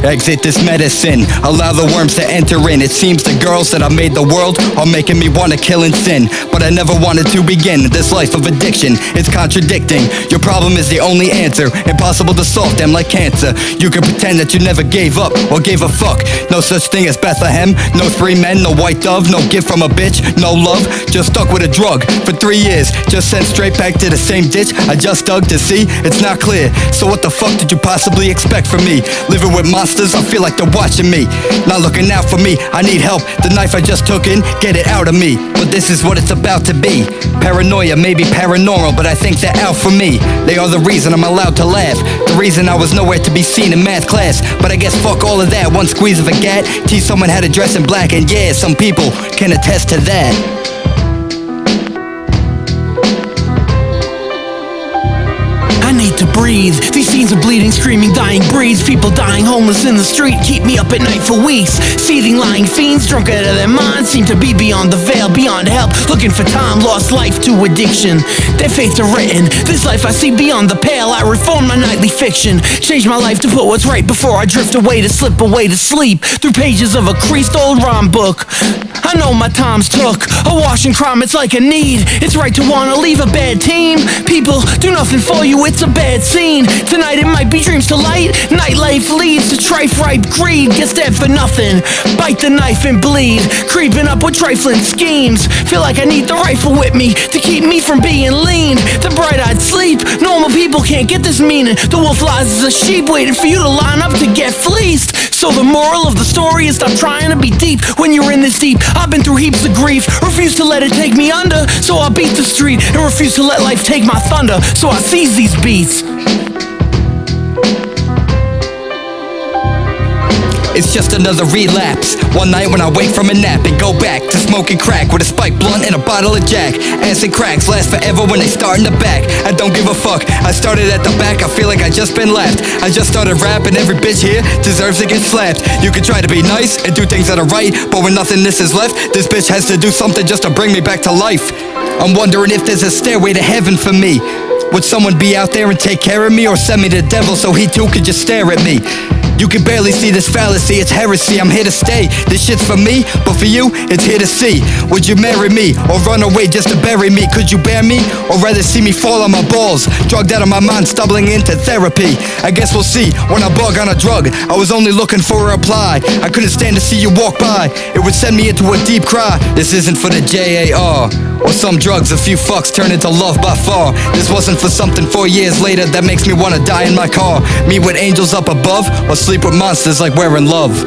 Exit this medicine, allow the worms to enter in. It seems the girls that I made the world are making me wanna kill and sin. But I never wanted to begin this life of addiction. It's contradicting, your problem is the only answer. Impossible to solve them like cancer. You can pretend that you never gave up or gave a fuck. No such thing as Bethlehem, no three men, no white dove, no gift from a bitch, no love. Just stuck with a drug for 3 years, just sent straight back to the same ditch I just dug to see. It's not clear, so what the fuck did you possibly expect from me? Living with monsters, I feel like they're watching me, not looking out for me. I need help, the knife I just took in, get it out of me. But this is what it's about to be. Paranoia, maybe paranormal, but I think they're out for me. They are the reason I'm allowed to laugh, the reason I was nowhere to be seen in math class. But I guess fuck all of that, one squeeze of a gat, teach someone how to dress in black. And yeah, some people can attest to that. I need to breathe. These scenes of bleeding, screaming, dying breeds. People dying homeless in the street keep me up at night for weeks. Seething, lying fiends, drunk out of their minds, seem to be beyond the veil, beyond help, looking for time, lost life to addiction. Their fates are written, this life I see beyond the pale. I reform my nightly fiction, change my life to put what's right before I drift away to slip away to sleep through pages of a creased old rhyme book. I know my time's took a wash and crime, it's like a need. It's right to wanna leave a bad team. People do nothing for you, it's a bad scene. Tonight it might be dreams to light. Nightlife leads to trife-ripe greed. Get stabbed for nothing, bite the knife and bleed. Creeping up with trifling schemes. Feel like I need the rifle with me to keep me from being lean. The bright-eyed sleep, normal people can't get this meaning. The wolf lies as a sheep waiting for you to line up to get fleeced. So the moral of the story is stop trying to be deep when you're in this deep. I've been through heaps of grief, refuse to let it take me under. So I beat the street and refuse to let life take my thunder. So I seize these beats. It's just another relapse. One night when I wake from a nap and go back to smoking crack with a spike blunt and a bottle of Jack. Acid cracks last forever when they start in the back. I don't give a fuck, I started at the back, I feel like I just been laughed. I just started rapping, every bitch here deserves to get slapped. You can try to be nice and do things that are right, but when nothingness is left, this bitch has to do something just to bring me back to life. I'm wondering if there's a stairway to heaven for me. Would someone be out there and take care of me, or send me to the devil so he too could just stare at me? You can barely see this fallacy, it's heresy. I'm here to stay, this shit's for me, but for you, it's here to see. Would you marry me, or run away just to bury me? Could you bear me, or rather see me fall on my balls? Drugged out of my mind, stumbling into therapy. I guess we'll see when I bug on a drug. I was only looking for a reply, I couldn't stand to see you walk by. It would send me into a deep cry. This isn't for the JAR, or some drugs a few fucks turn into love by far. This wasn't for something 4 years later that makes me wanna die in my car. Meet with angels up above, or sleep with monsters like we're in love.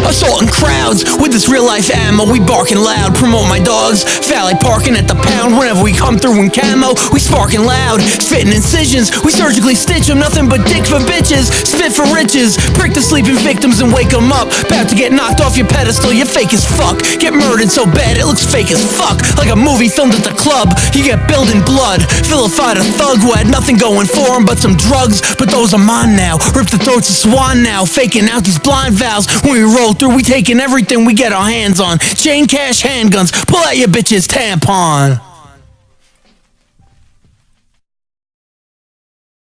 Assaulting crowds with this real life ammo. We barking loud, promote my dogs. Valet parking at the pound whenever we come through in camo. We sparking loud, spitting incisions. We surgically stitch them, nothing but dick for bitches. Spit for riches, prick the sleeping victims and wake them up. About to get knocked off your pedestal, you're fake as fuck. Get murdered so bad it looks fake as fuck. Like a movie filmed at the club, you get billed in blood. Vilified a thug who had nothing going for him but some drugs. But those are mine now, rip the throats of swan now. Faking out these blind vows when we roll through, we taking everything we get our hands on. Chain cash handguns, pull out your bitch's tampon.